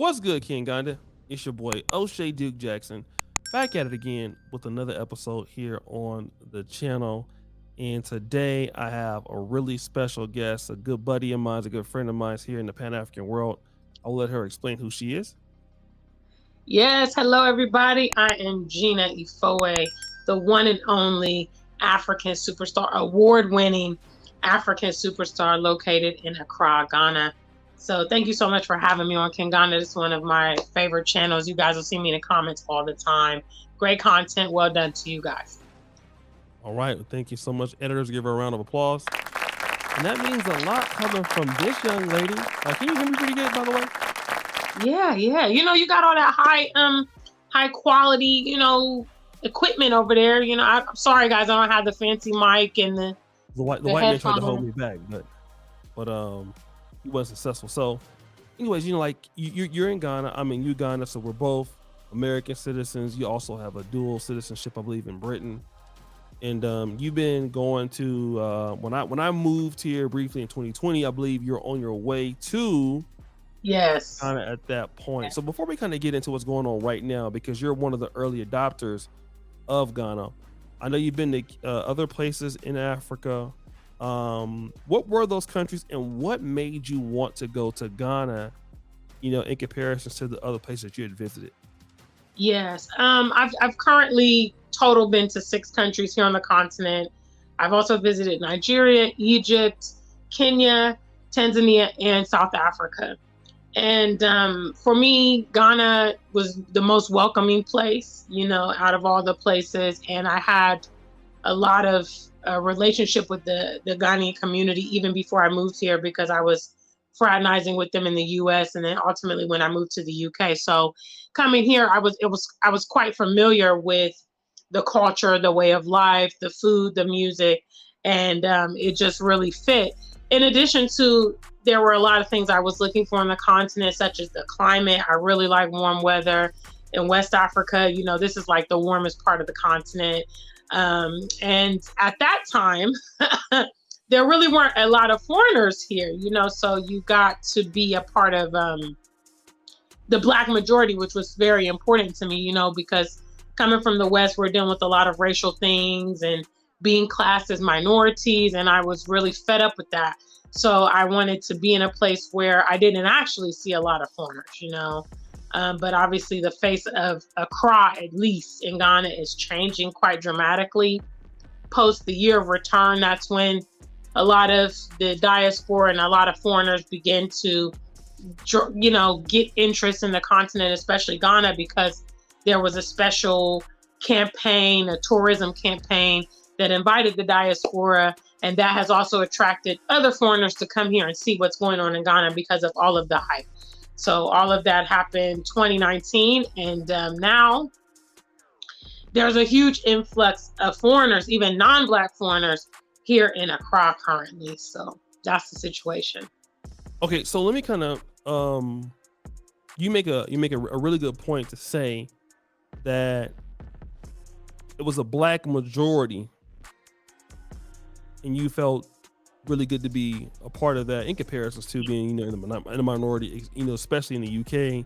What's good, King Ganda? It's your boy O'Shea Duke Jackson, back at it again with another episode here on the channel. And today I have a really special guest, a good buddy of mine, a good friend of mine here in the Pan-African world. I'll let her explain who she is. Yes, hello everybody. I am Gina Ifoe, the one and only African superstar, award-winning African superstar located in Accra, Ghana. So thank you so much for having me on King Ghana. This is one of my favorite channels. You guys will see me in the comments all the time. Great content. Well done to you guys. All right. Well, thank you so much. Editors, give her a round of applause. And that means a lot coming from this young lady. Can you hear me pretty good, by the way? Yeah. You know, you got all that high quality, equipment over there. I'm sorry guys, I don't have the fancy mic and the white man tried to hold me back, but he wasn't successful. So anyways, you're in Ghana. I'm in Uganda, so we're both American citizens. You also have a dual citizenship, I believe, in Britain. And you've been going to when I moved here briefly in 2020, I believe you're on your way to Ghana at that point. Yes. So before we kind of get into what's going on right now, because you're one of the early adopters of Ghana, I know you've been to other places in Africa. What were those countries, and what made you want to go to Ghana, in comparison to the other places that you had visited? Yes, I've currently total been to 6 countries here on the continent. I've also visited Nigeria, Egypt, Kenya, Tanzania, and South Africa. And for me, Ghana was the most welcoming place, out of all the places. And I had a lot of relationship with the Ghanaian community even before I moved here, because I was fraternizing with them in the US, and then ultimately when I moved to the UK. So coming here, I was quite familiar with the culture, the way of life, the food, the music, and it just really fit. In addition to, there were a lot of things I was looking for on the continent, such as the climate. I really like warm weather. In West Africa, this is like the warmest part of the continent. And at that time, there really weren't a lot of foreigners here, so you got to be a part of the Black majority, which was very important to me, because coming from the West, we're dealing with a lot of racial things and being classed as minorities. And I was really fed up with that. So I wanted to be in a place where I didn't actually see a lot of foreigners, but obviously the face of Accra, at least in Ghana, is changing quite dramatically. Post the year of return, that's when a lot of the diaspora and a lot of foreigners begin to, get interest in the continent, especially Ghana, because there was a special campaign, a tourism campaign that invited the diaspora. And that has also attracted other foreigners to come here and see what's going on in Ghana because of all of the hype. So all of that happened 2019. And now there's a huge influx of foreigners, even non-Black foreigners, here in Accra currently. So that's the situation. Okay, so let me kind of you make a really good point to say that it was a Black majority, and you felt really good to be a part of that in comparison to being, in a minority, especially in the UK.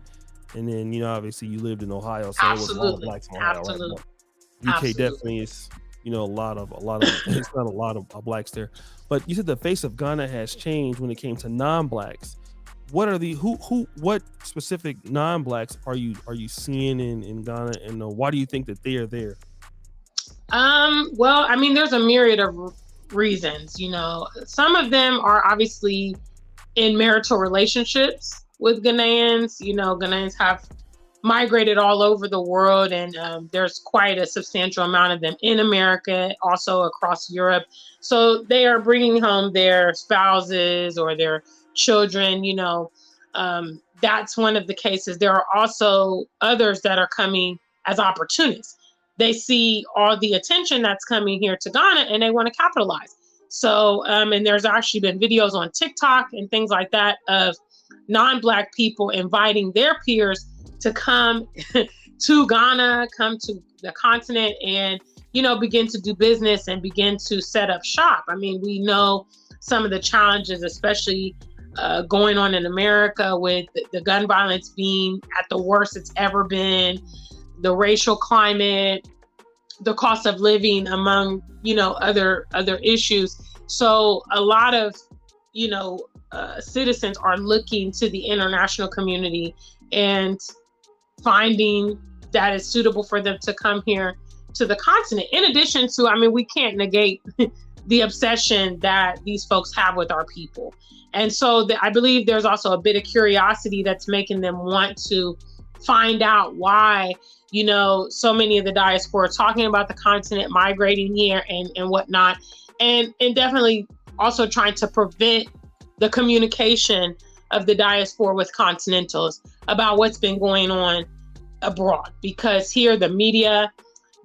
And then, obviously you lived in Ohio, so Absolutely. There was a lot of Blacks in Ohio, Absolutely. Right? UK Absolutely. definitely is, a lot of it's not a lot of Blacks there. But you said the face of Ghana has changed when it came to non-Blacks. What are what specific non-Blacks are you seeing in Ghana, and why do you think that they are there? Well, I mean, there's a myriad of reasons. Some of them are obviously in marital relationships with Ghanaians. Ghanaians have migrated all over the world, and there's quite a substantial amount of them in America, also across Europe. So they are bringing home their spouses or their children. That's one of the cases. There are also others that are coming as opportunists. They see all the attention that's coming here to Ghana, and they want to capitalize. So, and there's actually been videos on TikTok and things like that of non-Black people inviting their peers to come to Ghana, come to the continent, and, begin to do business and begin to set up shop. I mean, we know some of the challenges, especially going on in America with the gun violence being at the worst it's ever been, the racial climate, the cost of living, among, other issues. So a lot of, citizens are looking to the international community and finding that it's suitable for them to come here to the continent. In addition to, we can't negate the obsession that these folks have with our people. And so I believe there's also a bit of curiosity that's making them want to find out why, so many of the diaspora are talking about the continent, migrating here and whatnot. And definitely also trying to prevent the communication of the diaspora with continentals about what's been going on abroad, because here the media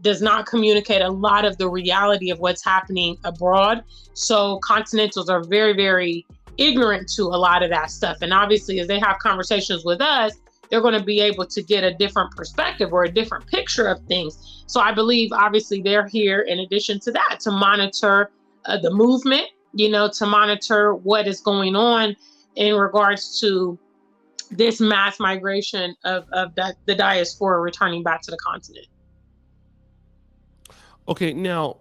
does not communicate a lot of the reality of what's happening abroad. So continentals are very, very ignorant to a lot of that stuff. And obviously, as they have conversations with us, they're going to be able to get a different perspective or a different picture of things. So I believe, obviously, they're here in addition to that to monitor the movement, to monitor what is going on in regards to this mass migration of the diaspora returning back to the continent. Okay, now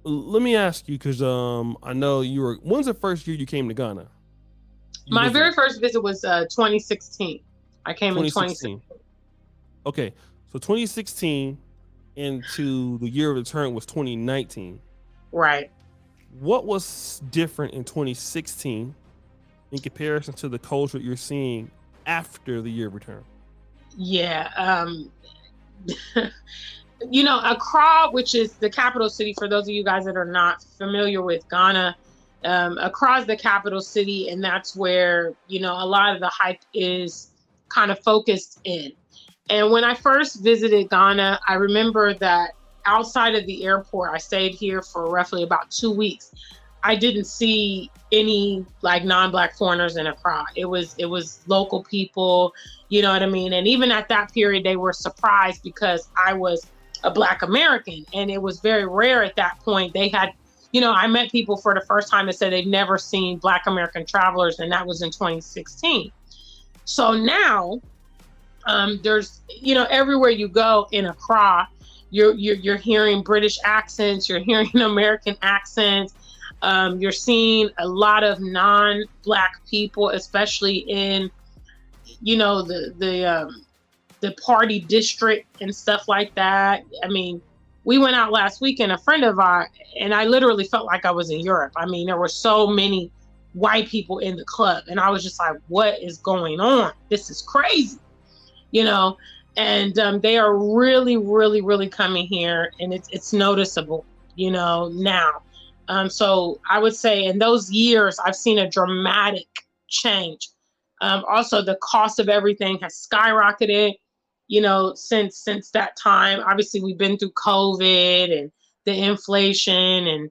let me ask you, because I know when's the first year you came to Ghana? My very first visit was 2016. I came in 2016. Okay, so 2016 into the year of return was 2019. Right. What was different in 2016 in comparison to the culture you're seeing after the year of return? Yeah. Accra, which is the capital city, for those of you guys that are not familiar with Ghana, Accra is the capital city, and that's where, a lot of the hype is kind of focused in. And when I first visited Ghana, I remember that outside of the airport, I stayed here for roughly about 2 weeks. I didn't see any non-Black foreigners in Accra. It was local people, you know what I mean? And even at that period, they were surprised because I was a Black American, and it was very rare at that point. They had, I met people for the first time that said they'd never seen Black American travelers, and that was in 2016. So now, there's, everywhere you go in Accra, you're hearing British accents, you're hearing American accents. You're seeing a lot of non-Black people, especially in, the party district and stuff like that. We went out last weekend, a friend of ours, and I literally felt like I was in Europe. There were so many white people in the club, and I was just like, what is going on? This is crazy, and they are really, really, really coming here, and it's noticeable, now. So I would say in those years, I've seen a dramatic change. Also, the cost of everything has skyrocketed, since that time. Obviously, we've been through COVID and the inflation and,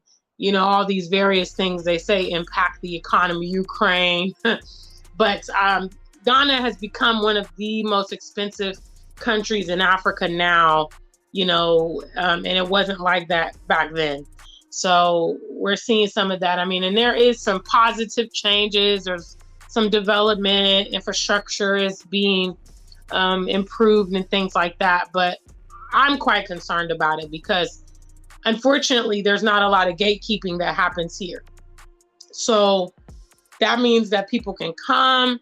all these various things they say impact the economy, Ukraine. But Ghana has become one of the most expensive countries in Africa now, and it wasn't like that back then. So we're seeing some of that. And there is some positive changes. There's some development, infrastructure is being improved and things like that. But I'm quite concerned about it because, unfortunately, there's not a lot of gatekeeping that happens here. So that means that people can come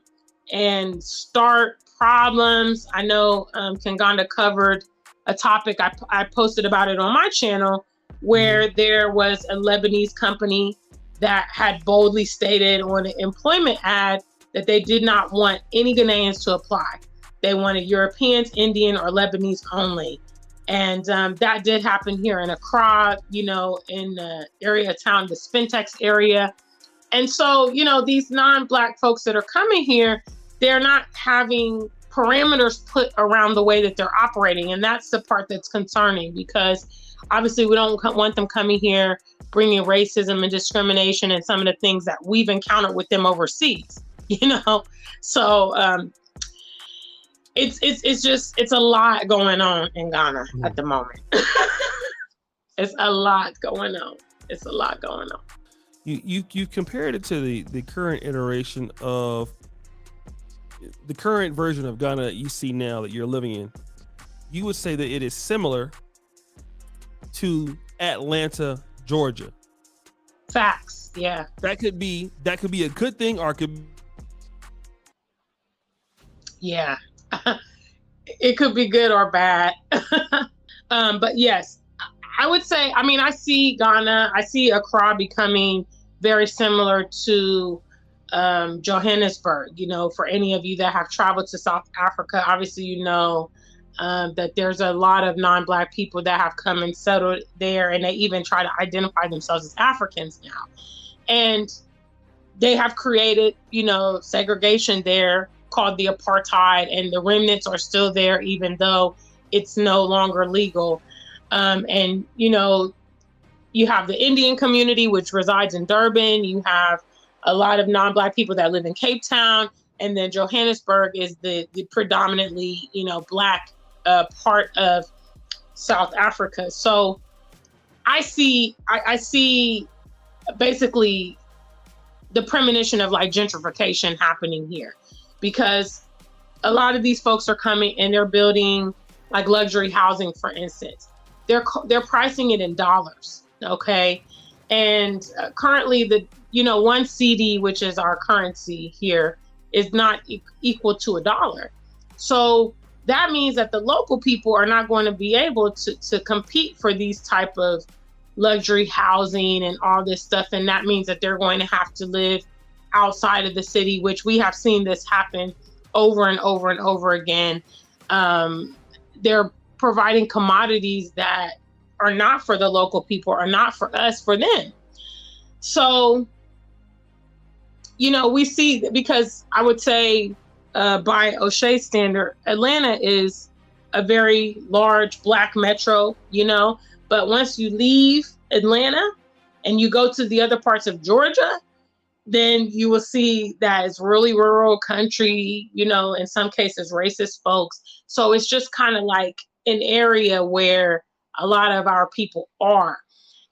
and start problems. I know Kanganda covered a topic. I posted about it on my channel, where there was a Lebanese company that had boldly stated on an employment ad that they did not want any Ghanaians to apply. They wanted Europeans, Indian, or Lebanese only. And that did happen here in Accra, in the area of town, the Spintex area. And so, these non-Black folks that are coming here, they're not having parameters put around the way that they're operating. And that's the part that's concerning, because obviously we don't want them coming here, bringing racism and discrimination and some of the things that we've encountered with them overseas, So it's a lot going on in Ghana at the moment. It's a lot going on. You compared it to the current iteration of the current version of Ghana that you see now that you're living in. You would say that it is similar to Atlanta, Georgia. Facts. Yeah. That could be a good thing, or it could. Yeah. It could be good or bad. But yes, I would say, I mean, I see Ghana, I see Accra becoming very similar to Johannesburg. You know, for any of you that have traveled to South Africa, obviously, you know, that there's a lot of non-Black people that have come and settled there, and they even try to identify themselves as Africans now. And they have created, you know, segregation there called the apartheid, and the remnants are still there, even though it's no longer legal. And, you know, you have the Indian community, which resides in Durban. You have a lot of non-Black people that live in Cape Town. And then Johannesburg is the predominantly, you know, Black part of South Africa. So I see basically the premonition of like gentrification happening here, because a lot of these folks are coming and they're building like luxury housing, for instance. They're pricing it in dollars, okay? And currently the, you know, 1 CD, which is our currency here, is not equal to $1. So that means that the local people are not going to be able to compete for these type of luxury housing and all this stuff. And that means that they're going to have to live outside of the city, which we have seen this happen over and over and over again. They're providing commodities that are not for the local people, are not for us, for them. So, you know, we see, because I would say by O'Shea standard, Atlanta is a very large Black metro, you know, but once you leave Atlanta and you go to the other parts of Georgia, then you will see that it's really rural country, you know, in some cases racist folks. So it's just kind of like an area where a lot of our people are.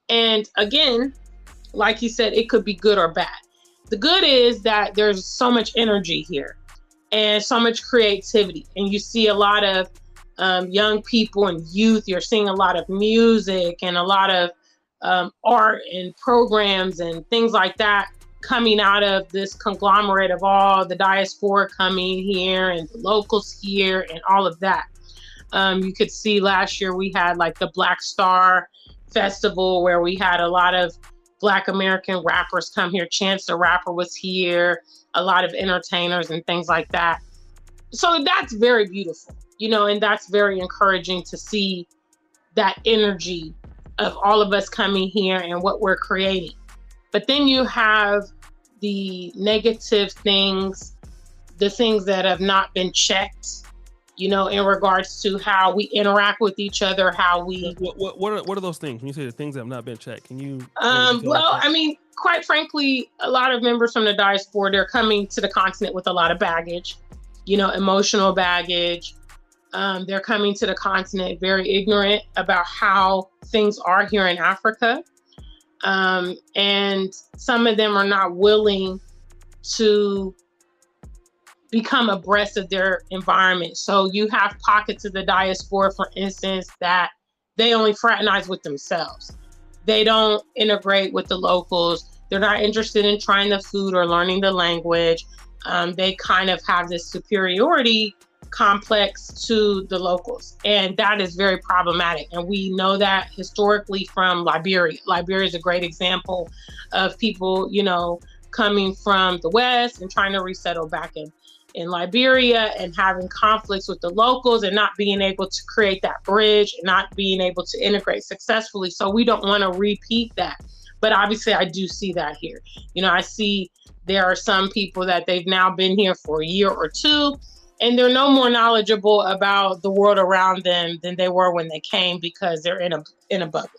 And again, like you said, it could be good or bad. The good is that there's so much energy here and so much creativity. And you see a lot of young people and youth. You're seeing a lot of music and a lot of art and programs and things like that coming out of this conglomerate of all the diaspora coming here and the locals here and all of that. You could see last year we had like the Black Star Festival, where we had a lot of Black American rappers come here. Chance the Rapper was here, a lot of entertainers and things like that. So that's very beautiful, you know, and that's very encouraging to see that energy of all of us coming here and what we're creating. But then you have the negative things, the things that have not been checked, you know, in regards to how we interact with each other, how we... What are those things? When you say the things that have not been checked, can you... Well, I mean, quite frankly, a lot of members from the diaspora, they're coming to the continent with a lot of baggage, you know, emotional baggage. They're coming to the continent very ignorant about how things are here in Africa. And some of them are not willing to become abreast of their environment. So you have pockets of the diaspora, for instance, that they only fraternize with themselves. They don't integrate with the locals. They're not interested in trying the food or learning the language. They kind of have this superiority complex to the locals. And that is very problematic. And we know that historically from Liberia. Liberia is a great example of people, you know, coming from the West and trying to resettle back in Liberia and having conflicts with the locals and not being able to create that bridge and not being able to integrate successfully. So we don't want to repeat that. But obviously I do see that here. You know, I see there are some people that they've now been here for a year or two, and they're no more knowledgeable about the world around them than they were when they came, because they're in a bubble.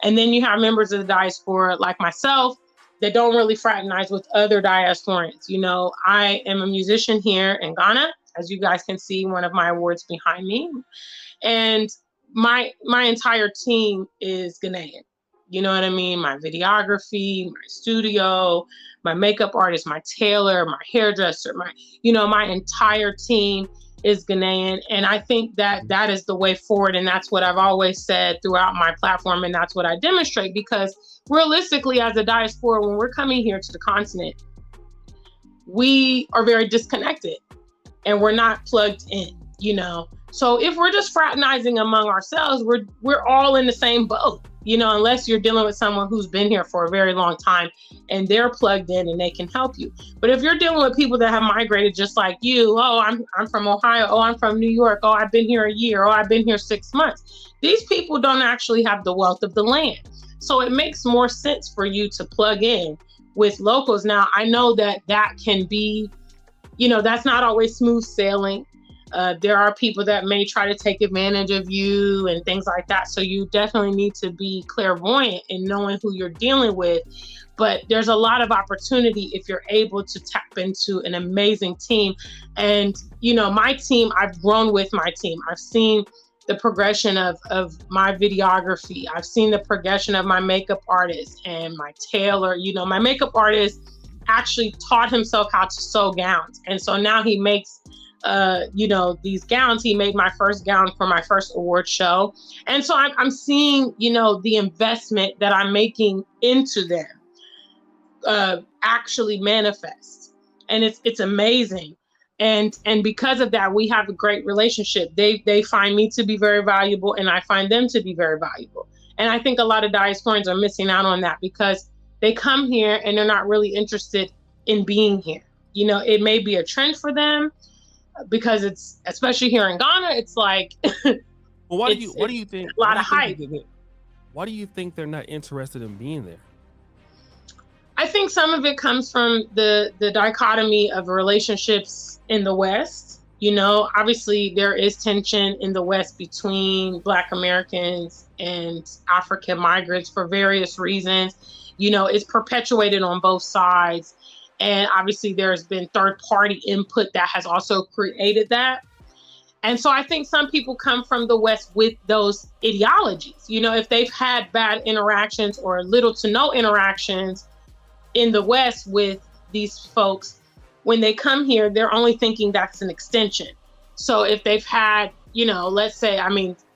And then you have members of the diaspora like myself that don't really fraternize with other diasporans. You know, I am a musician here in Ghana, as you guys can see one of my awards behind me. And my entire team is Ghanaian. You know what I mean? My videography, my studio, my makeup artist, my tailor, my hairdresser, my entire team is Ghanaian. And I think that that is the way forward. And that's what I've always said throughout my platform. And that's what I demonstrate, because realistically, as a diaspora, when we're coming here to the continent, we are very disconnected and we're not plugged in, So if we're just fraternizing among ourselves, we're all in the same boat, unless you're dealing with someone who's been here for a very long time and they're plugged in and they can help you. But if you're dealing with people that have migrated just like you, oh, I'm from Ohio, oh, I'm from New York, oh, I've been here a year, oh, I've been here 6 months. These people don't actually have the wealth of the land. So it makes more sense for you to plug in with locals. Now, I know that can be, that's not always smooth sailing. There are people that may try to take advantage of you and things like that. So you definitely need to be clairvoyant in knowing who you're dealing with. But there's a lot of opportunity if you're able to tap into an amazing team. And, my team, I've grown with my team. I've seen the progression of my videography. I've seen the progression of my makeup artist and my tailor. My makeup artist actually taught himself how to sew gowns. And so now he makes, these gowns. He made my first gown for my first award show. And so I'm seeing, the investment that I'm making into them actually manifest. And it's amazing. And because of that, we have a great relationship. They find me to be very valuable and I find them to be very valuable. And I think a lot of diasporans are missing out on that because they come here and they're not really interested in being here. It may be a trend for them because it's, especially here in Ghana, it's like, well, what do you think? A lot of hype. Why do you think they're not interested in being there? I think some of it comes from the dichotomy of relationships in the West. Obviously there is tension in the West between Black Americans and African migrants for various reasons. It's perpetuated on both sides. And obviously there's been third-party input that has also created that. And so I think some people come from the West with those ideologies. If they've had bad interactions or little to no interactions in the West with these folks, when they come here, they're only thinking that's an extension. So if they've had, let's say,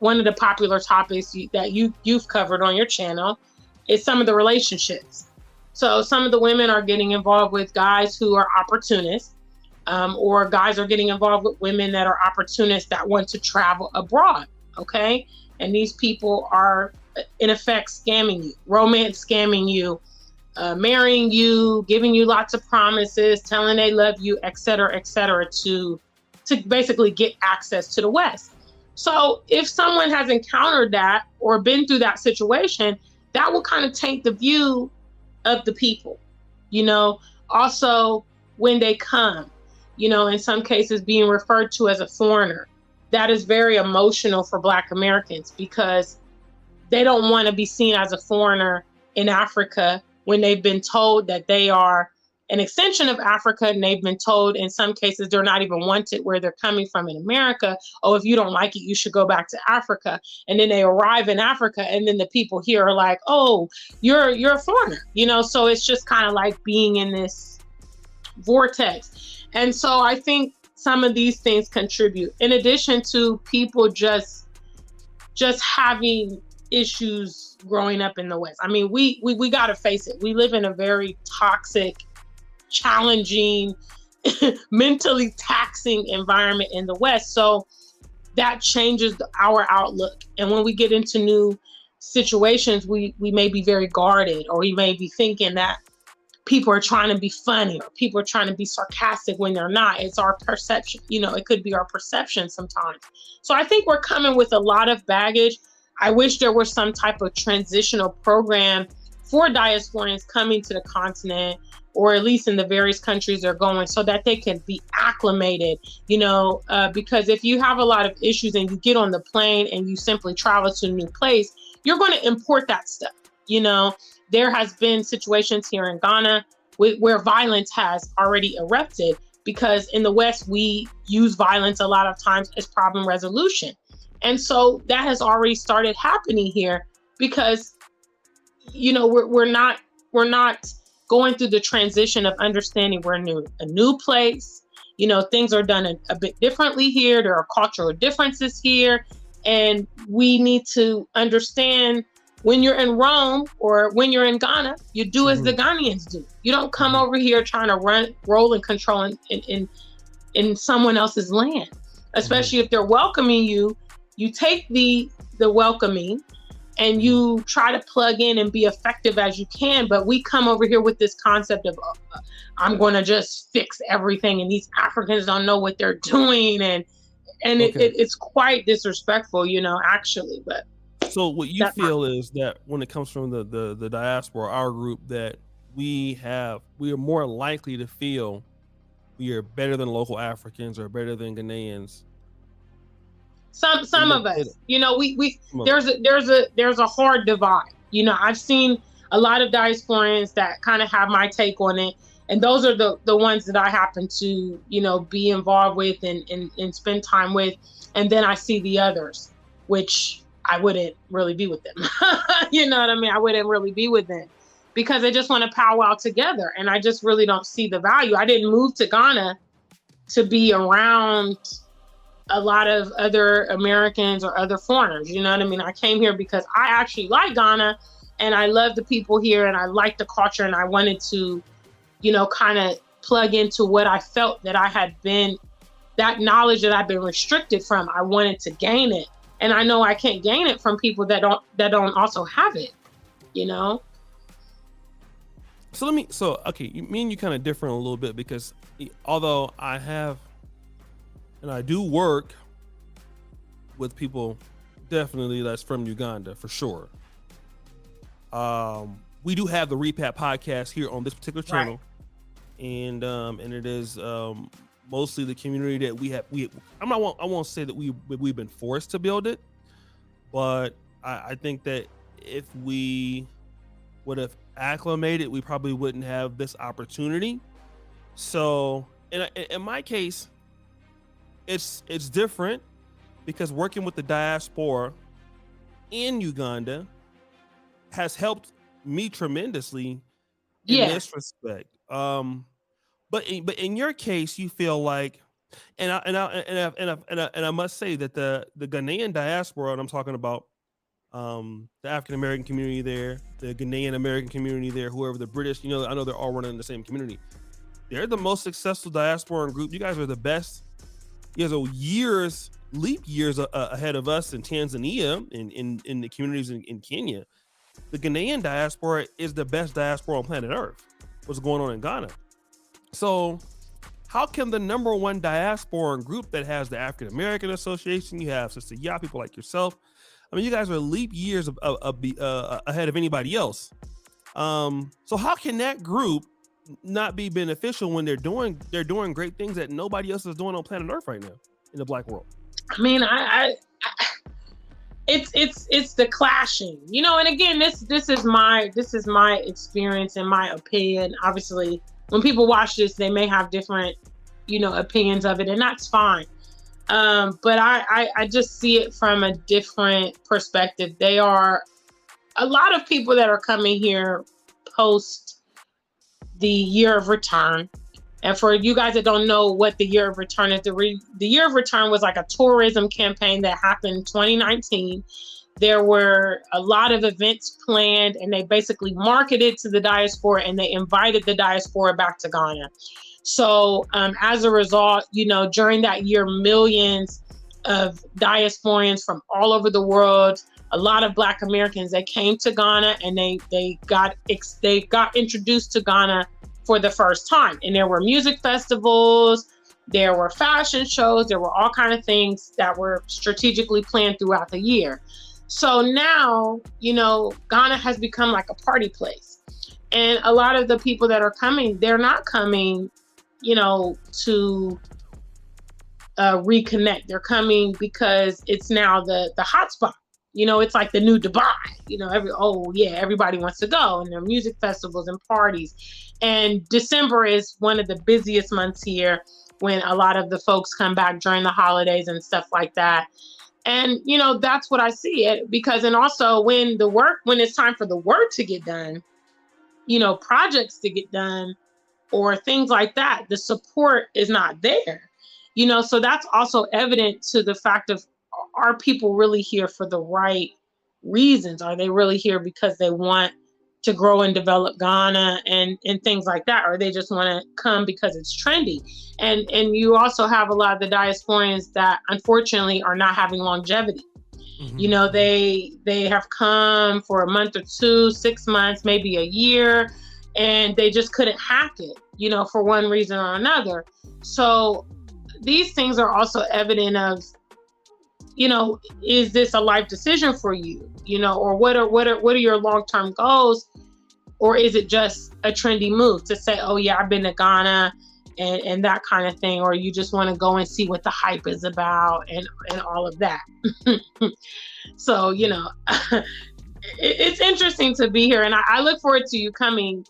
one of the popular topics that you've covered on your channel is some of the relationships. So some of the women are getting involved with guys who are opportunists, or guys are getting involved with women that are opportunists that want to travel abroad, okay? And these people are, in effect, scamming you, romance scamming you, marrying you, giving you lots of promises, telling they love you, et cetera, to basically get access to the West. So if someone has encountered that or been through that situation, that will kind of taint the view of the people. Also when they come, in some cases being referred to as a foreigner, that is very emotional for Black Americans because they don't want to be seen as a foreigner in Africa when they've been told that they are an extension of Africa, and they've been told in some cases they're not even wanted where they're coming from in America. Oh, if you don't like it, you should go back to Africa. And then they arrive in Africa, and then the people here are like, oh, you're a foreigner, so it's just kind of like being in this vortex. And so I think some of these things contribute, in addition to people just having issues growing up in the West. We got to face it. We live in a very toxic, challenging, mentally taxing environment in the West. So that changes our outlook. And when we get into new situations, we may be very guarded, or we may be thinking that people are trying to be funny or people are trying to be sarcastic when they're not. It's our perception. It could be our perception sometimes. So I think we're coming with a lot of baggage. I wish there was some type of transitional program for diasporans coming to the continent, or at least in the various countries they're going, so that they can be acclimated, because if you have a lot of issues and you get on the plane and you simply travel to a new place, you're going to import that stuff. There has been situations here in Ghana where violence has already erupted, because in the West, we use violence a lot of times as problem resolution. And so that has already started happening here because we're not going through the transition of understanding we're in a new place. Things are done a bit differently here. There are cultural differences here, and we need to understand when you're in Rome or when you're in Ghana, you do as the Ghanaians do. You don't come over here trying to roll and control in someone else's land, especially if they're welcoming you. You take the welcoming and you try to plug in and be effective as you can. But we come over here with this concept of, I'm going to just fix everything. And these Africans don't know what they're doing. And it's quite disrespectful, actually. But so what you feel is that when it comes from the diaspora, our group, that we are more likely to feel we are better than local Africans or better than Ghanaians. Some of us, there's a hard divide. I've seen a lot of diasporans that kind of have my take on it, and those are the ones that I happen to be involved with and spend time with, and then I see the others, which I wouldn't really be with them. You know what I mean? I wouldn't really be with them because they just want to powwow together, and I just really don't see the value. I didn't move to Ghana to be around a lot of other Americans or other foreigners. You know what I mean? I came here because I actually like Ghana and I love the people here and I like the culture, and I wanted to, kind of plug into what I felt that I had been, that knowledge that I've been restricted from. I wanted to gain it. And I know I can't gain it from people that don't also have it, So okay, me and you kind of different a little bit, because although I do work with people definitely that's from Uganda for sure. We do have the Repat podcast here on this particular channel, right. And it is mostly the community that we have. I won't say that we've been forced to build it, but I think that if we would have acclimated, we probably wouldn't have this opportunity. So in my case, it's different because working with the diaspora in Uganda has helped me tremendously in this respect. But in your case, you feel like, and I must say that the Ghanaian diaspora, and I'm talking about the African American community there, the Ghanaian American community there, whoever, the British, I know they're all running in the same community. They're the most successful diaspora group. You guys are the best. You guys are leap years ahead of us in Tanzania, in the communities in Kenya. The Ghanaian diaspora is the best diaspora on planet Earth. What's going on in Ghana? So how can the number one diaspora group that has the African American Association, you have Sister Ya, people like yourself, I mean, you guys are leap years ahead of anybody else. So how can that group not be beneficial when they're doing great things that nobody else is doing on planet Earth right now in the Black world? I mean, it's the clashing, and again, this is my experience and my opinion. Obviously, when people watch this, they may have different, opinions of it, and that's fine. But I just see it from a different perspective. They are a lot of people that are coming here post the year of return. And for you guys that don't know what the year of return is, the year of return was like a tourism campaign that happened in 2019. There were a lot of events planned, and they basically marketed to the diaspora, and they invited the diaspora back to Ghana. So as a result, during that year, millions of diasporians from all over the world, a lot of Black Americans, they came to Ghana, and they got introduced to Ghana for the first time. And there were music festivals, there were fashion shows, there were all kinds of things that were strategically planned throughout the year. So now, Ghana has become like a party place. And a lot of the people that are coming, they're not coming, to reconnect. They're coming because it's now the hot spot. It's like the new Dubai. Everybody wants to go, and there are music festivals and parties. And December is one of the busiest months here, when a lot of the folks come back during the holidays and stuff like that. And, that's what I see it because, and also when it's time for the work to get done, projects to get done or things like that, the support is not there, so that's also evident to the fact of, are people really here for the right reasons? Are they really here because they want to grow and develop Ghana and things like that? Or they just want to come because it's trendy? And you also have a lot of the diasporians that unfortunately are not having longevity. They have come for a month or two, 6 months, maybe a year, and they just couldn't hack it, for one reason or another. So these things are also evident of, is this a life decision for you? Or what are your long-term goals? Or is it just a trendy move to say, oh yeah, I've been to Ghana and that kind of thing? Or you just want to go and see what the hype is about and all of that. So, it's interesting to be here, and I look forward to you coming.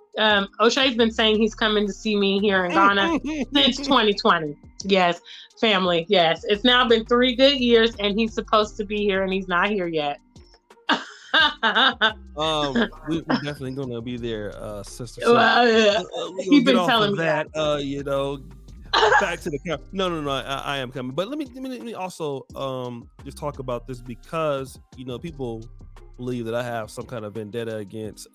O'Shea's been saying he's coming to see me here in Ghana since 2020. Yes, family. Yes, it's now been 3 good years, and he's supposed to be here, and he's not here yet. We're definitely gonna be there, sister. So, he's been telling me that. Back to the camera. No, I am coming. But let me also just talk about this because people believe that I have some kind of vendetta against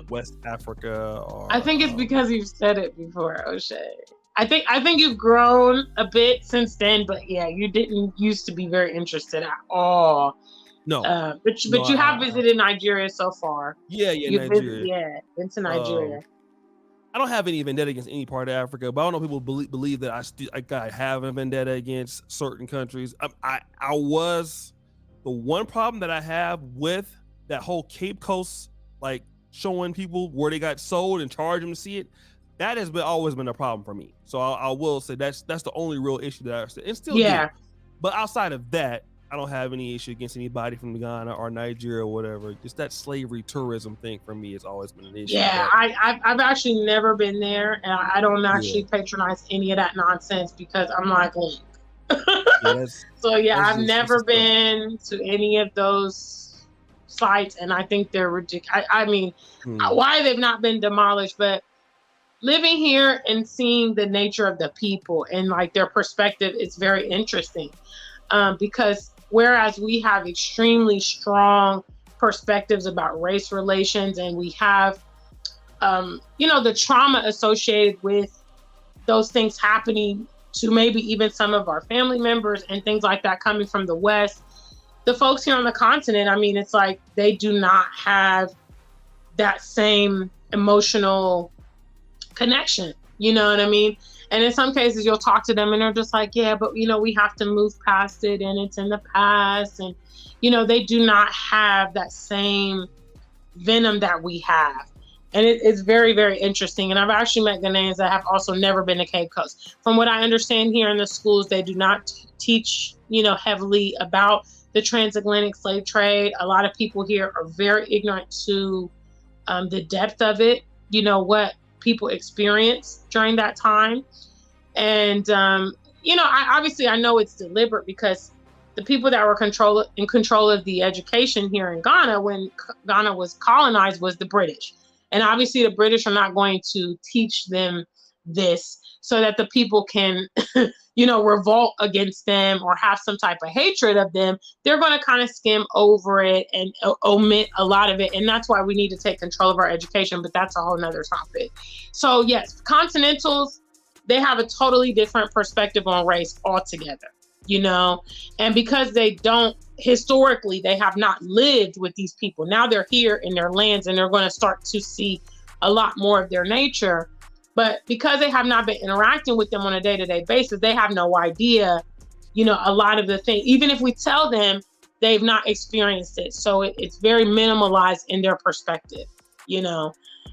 West Africa. Or I think it's because you've said it before, O'Shea. I think you've grown a bit since then, but yeah, you didn't used to be very interested at all. No, but you have visited Nigeria so far. Yeah, Nigeria. Been to Nigeria. I don't have any vendetta against any part of Africa, but I don't know people believe that I have a vendetta against certain countries. I was the one problem that I have with that whole Cape Coast, like showing people where they got sold and charge them to see it. That has always been a problem for me. So I will say that's the only real issue that I still do. But outside of that, I don't have any issue against anybody from Ghana or Nigeria or whatever. Just that slavery tourism thing for me has always been an issue. Yeah, I've actually never been there, and I don't actually patronize any of that nonsense because I'm like, so I've never been to any of those sites, and I think they're ridiculous. I mean, why they've not been demolished, but living here and seeing the nature of the people and like their perspective is very interesting, because whereas we have extremely strong perspectives about race relations, and we have, the trauma associated with those things happening to maybe even some of our family members and things like that coming from the West, the folks here on the continent, I mean, it's like they do not have that same emotional connection. You know what I mean? And in some cases, you'll talk to them and they're just like, yeah, but, we have to move past it and it's in the past. And, they do not have that same venom that we have. And it's very, very interesting. And I've actually met Ghanaians that have also never been to Cape Coast. From what I understand here in the schools, they do not teach, heavily about the transatlantic slave trade. A lot of people here are very ignorant to the depth of it, what people experienced during that time. And, I know it's deliberate because the people that were in control of the education here in Ghana when Ghana was colonized was the British. And obviously the British are not going to teach them this so that the people can, revolt against them or have some type of hatred of them. They're going to kind of skim over it and omit a lot of it. And that's why we need to take control of our education. But that's a whole nother topic. So yes, continentals, they have a totally different perspective on race altogether, and because they don't, historically, they have not lived with these people. Now they're here in their lands and they're going to start to see a lot more of their nature. But because they have not been interacting with them on a day-to-day basis, they have no idea, a lot of the things. Even if we tell them, they've not experienced it. So it's very minimalized in their perspective,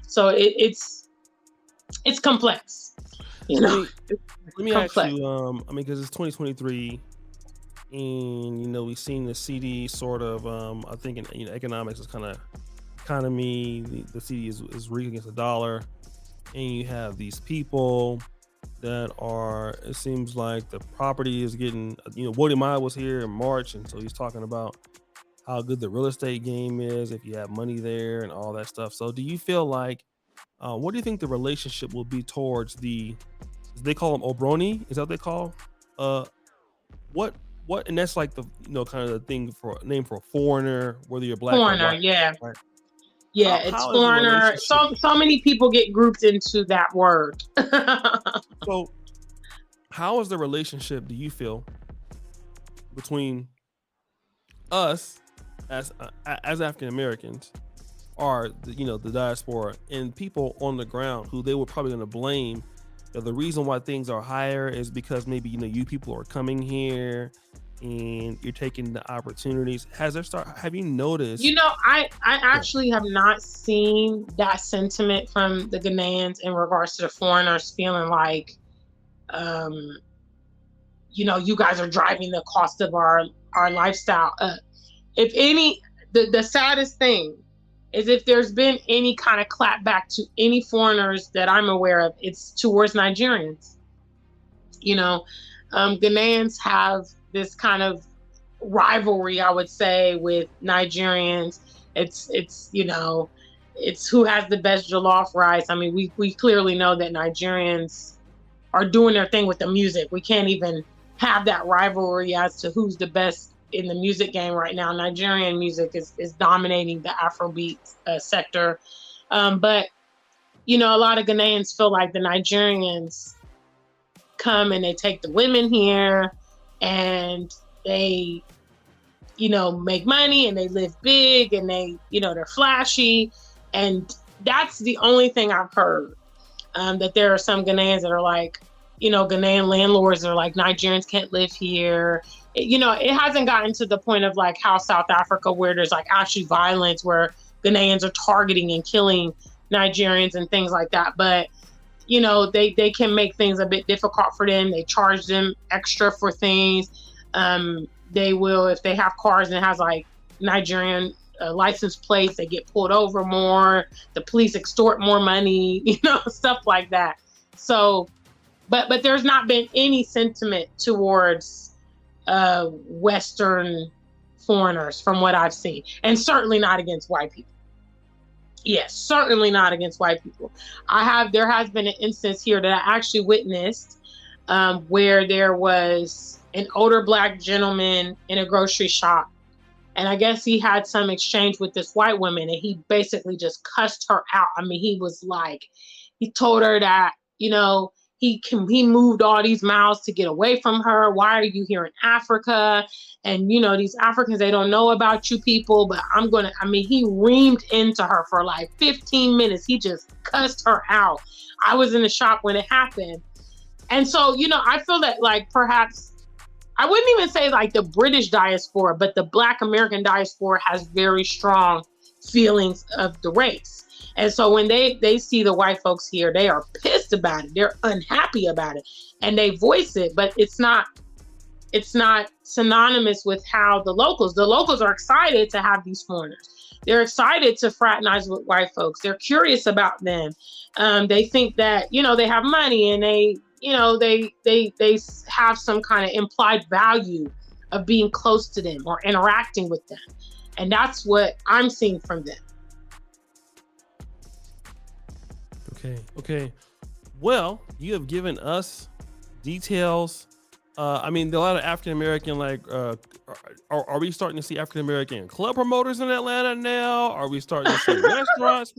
So it's complex, Let me ask you, because it's 2023 and, we've seen the CD sort of, I think, economics is kind of economy. The CD is weak against the dollar. And you have these people that are, it seems like the property is getting, Woody Meyer was here in March, and so he's talking about how good the real estate game is if you have money there and all that stuff. So do you feel like, what do you think the relationship will be towards they call them Obroni? Is that what they call? Uh, what, and that's like the, kind of the thing for name for a foreigner, whether you're black or Foreigner, white, yeah. right? Yeah, How, it's how is the foreigner. relationship? So many people get grouped into that word. So how is the relationship, do you feel, between us as African Americans, are the diaspora, and people on the ground who they were probably going to blame that the reason why things are higher is because maybe you people are coming here and you're taking the opportunities. Have you noticed? I Yeah. actually have not seen that sentiment from the Ghanaians in regards to the foreigners feeling like, um, you guys are driving the cost of our lifestyle up. If any, the saddest thing is if there's been any kind of clapback to any foreigners that I'm aware of, it's towards Nigerians. Ghanaians have this kind of rivalry, I would say, with Nigerians. It's who has the best jollof rice. I mean, we clearly know that Nigerians are doing their thing with the music. We can't even have that rivalry as to who's the best in the music game right now. Nigerian music is dominating the Afrobeat sector. But a lot of Ghanaians feel like the Nigerians come and they take the women here and they make money and they live big and they're flashy, and that's the only thing I've heard. That there are some Ghanaians that are like, Ghanaian landlords are like, Nigerians can't live here. It hasn't gotten to the point of like how South Africa, where there's like actually violence, where Ghanaians are targeting and killing Nigerians and things like that. But they can make things a bit difficult for them. They charge them extra for things. They will, if they have cars and it has like Nigerian license plates, they get pulled over more. The police extort more money, stuff like that. So, but there's not been any sentiment towards Western foreigners from what I've seen, and certainly not against white people. Yes, certainly not against white people. There has been an instance here that I actually witnessed, where there was an older black gentleman in a grocery shop, and I guess he had some exchange with this white woman, and he basically just cussed her out. I mean, he told her that, he moved all these miles to get away from her. Why are you here in Africa? And, these Africans, they don't know about you people, but he reamed into her for like 15 minutes. He just cussed her out. I was in the shop when it happened. And so, I feel that like perhaps, I wouldn't even say like the British diaspora, but the Black American diaspora has very strong feelings of the race. And so when they see the white folks here, they are pissed about it. They're unhappy about it, and they voice it. But it's not synonymous with how the locals are excited to have these foreigners. They're excited to fraternize with white folks. They're curious about them. They think that they have money, and they have some kind of implied value of being close to them or interacting with them, and that's what I'm seeing from them. Okay. Well, you have given us details. I mean, there are a lot of African American, like, are we starting to see African American club promoters in Atlanta now? Are we starting to see restaurants?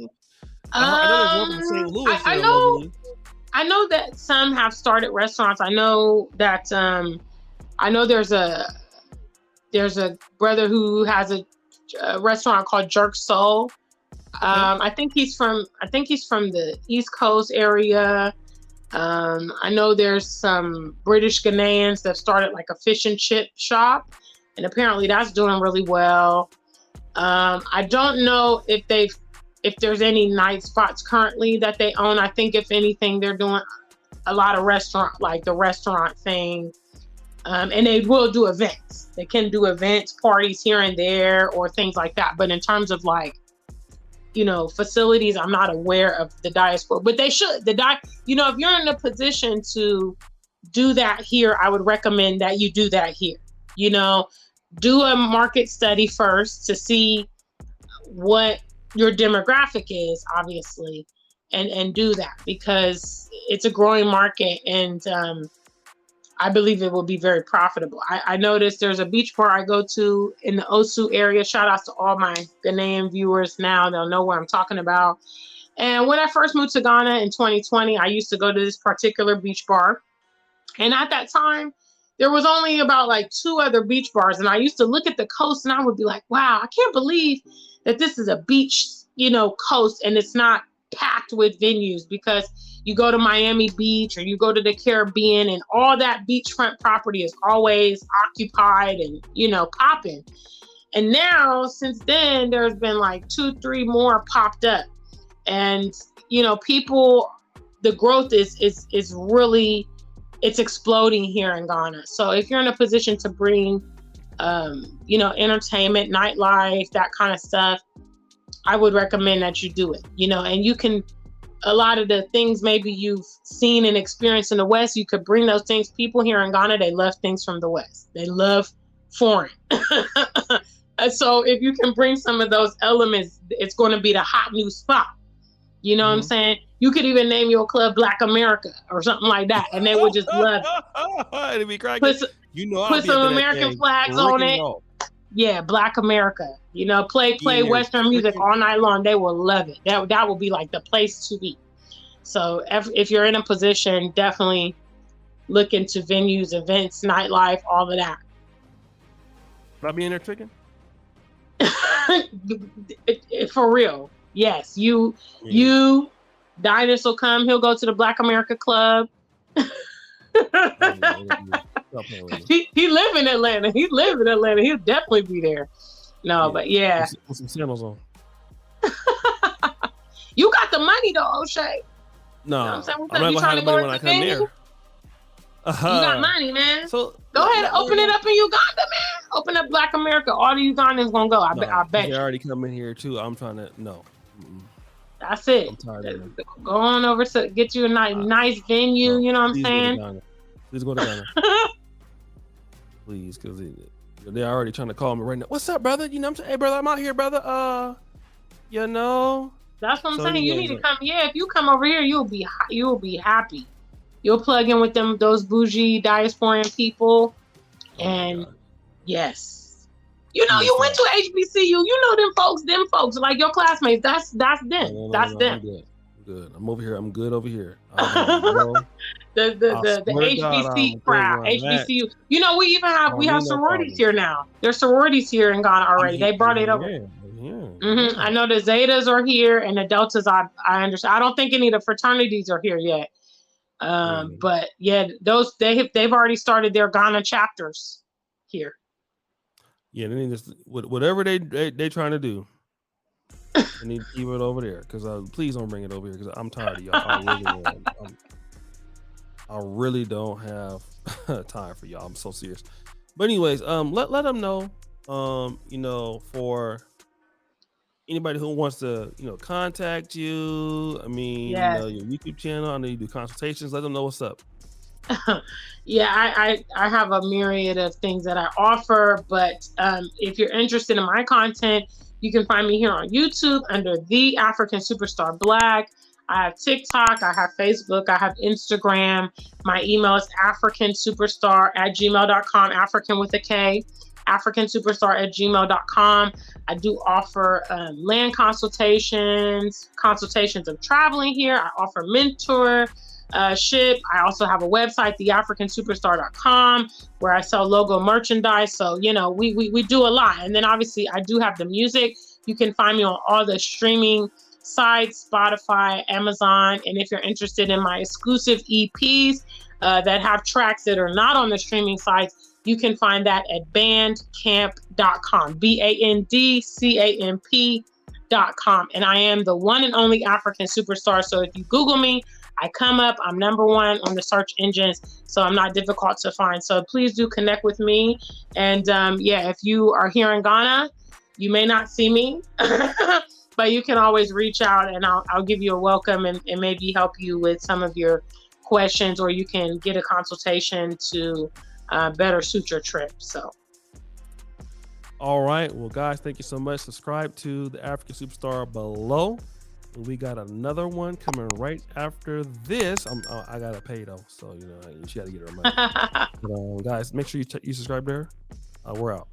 I know there's one from St. Louis. I know that some have started restaurants. I know that there's a brother who has a restaurant called Jerk Soul. I think he's from the East Coast area. I know there's some British Ghanaians that started like a fish and chip shop, and apparently that's doing really well. I don't know if there's any night spots currently that they own. I think if anything, they're doing a lot of the restaurant thing. And they will do events. They can do events, parties here and there, or things like that. But in terms of like facilities. I'm not aware of the diaspora, but they should. If you're in a position to do that here, I would recommend that you do that here. Do a market study first to see what your demographic is, obviously, and do that, because it's a growing market, and I believe it will be very profitable. I noticed there's a beach bar I go to in the Osu area. Shout out to all my Ghanaian viewers now. They'll know what I'm talking about. And when I first moved to Ghana in 2020, I used to go to this particular beach bar. And at that time, there was only about like 2 other beach bars. And I used to look at the coast and I would be like, wow, I can't believe that this is a beach, coast, and it's not packed with venues, because you go to Miami Beach or you go to the Caribbean and all that beachfront property is always occupied and, popping. And now, since then, there's been like 2-3 more popped up. And, people, the growth is really, it's exploding here in Ghana. So if you're in a position to bring, entertainment, nightlife, that kind of stuff, I would recommend that you do it, and you can, a lot of the things maybe you've seen and experienced in the West, you could bring those things. People here in Ghana, they love things from the West. They love foreign. So if you can bring some of those elements, it's going to be the hot new spot. You know what I'm saying? You could even name your club Black America or something like that, and they would just love it. It'd be cracking. Put some American flags on it. Yeah, Black America. Play Western music all night long. They will love it. That will be like the place to be. So if you're in a position, definitely look into venues, events, nightlife, all of that. Will I be in there tricking? For real. Yes. You, Dinus will come. He'll go to the Black America Club. He live in Atlanta. He'll definitely be there. But yeah. Put some sandals on. You got the money though, O'Shea. No, I'm not gonna have the money when I come there. You got money, man. So go ahead and open it up in Uganda, man. Open up Black America. All the Ugandans gonna go. I bet. They already come in here too. I'm trying to That's it. I'm tired of it. Go on over to get you a nice venue. You know what I'm saying? Please go to Ghana. Please, because they're already trying to call me right now. What's up, brother? I'm saying, hey, brother, I'm out here, brother. That's what I'm saying. You need to come. Yeah, if you come over here, you'll be happy. You'll plug in with those bougie diasporan people, and yes, you went to HBCU. You know them folks, like your classmates. That's them. No, that's them. I'm good. I'm over here. I'm good over here. The HBC crowd, HBCU. We even have sororities here now. There's sororities here in Ghana already. They brought it over. Yeah. I know the Zetas are here and the Deltas. I understand. I don't think any of the fraternities are here yet. But yeah, they've already started their Ghana chapters here. Yeah, they need this, whatever they trying to do. I need to keep it over there, because please don't bring it over here, because I'm tired of y'all. I really don't have time for y'all. I'm so serious. But anyways, let them know. For anybody who wants to, contact you. I mean, yes. Your YouTube channel. I know you do consultations. Let them know what's up. Yeah, I have a myriad of things that I offer, but if you're interested in my content, you can find me here on YouTube under The African Superstar Black. I have TikTok, I have Facebook, I have Instagram. My email is africansuperstar@gmail.com, African with a K, africansuperstar@gmail.com. I do offer land consultations of traveling here. I offer mentorship. I also have a website, theafricansuperstar.com, where I sell logo merchandise. So, we do a lot. And then obviously I do have the music. You can find me on all the streaming sites, Spotify, Amazon. And if you're interested in my exclusive EPs that have tracks that are not on the streaming sites, you can find that at bandcamp.com, BANDCAMP.com. And I am the one and only African Superstar. So if you Google me, I come up. I'm number one on the search engines, so I'm not difficult to find. So please do connect with me. And if you are here in Ghana, you may not see me, but but you can always reach out, and I'll give you a welcome and maybe help you with some of your questions, or you can get a consultation to better suit your trip. So. All right. Well, guys, thank you so much. Subscribe to the African Superstar below. We got another one coming right after this. I gotta pay though, so you know she gotta get her money. But, guys, make sure you subscribe there. We're out.